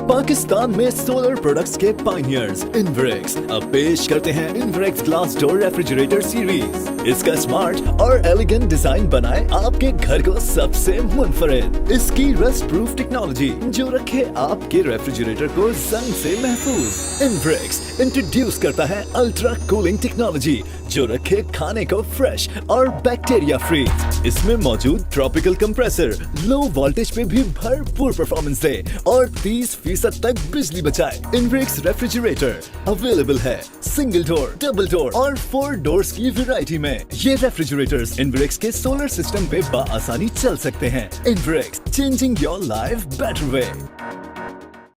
पाकिस्तान में solar products के pioneers Inverex अब पेश करते हैं Inverex glass door refrigerator series. इसका स्मार्ट और एलिगेंट डिजाइन बनाए आपके घर को सबसे मुनफरिद। इसकी रस्ट प्रूफ टेक्नोलॉजी जो रखे आपके रेफ्रिजरेटर को जंग से महफूज। इन्वरेक्स इंट्रोड्यूस करता है अल्ट्रा कूलिंग टेक्नोलॉजी जो रखे खाने को फ्रेश और बैक्टीरिया फ्री। इसमें मौजूद ट्रॉपिकल कंप्रेसर लो वोल्टेज पे भी भरपूर परफॉर्मेंस दे और 30% तक बिजली बचाए। इन्वरेक्स रेफ्रिजरेटर अवेलेबल है सिंगल डोर, डबल डोर और 4 डोर्स की वैरायटी में। ये रेफ्रिजरेटर्स इन्वरेक्स के सोलर सिस्टम पे बआसानी चल सकते हैं। Inverex, changing your life better way.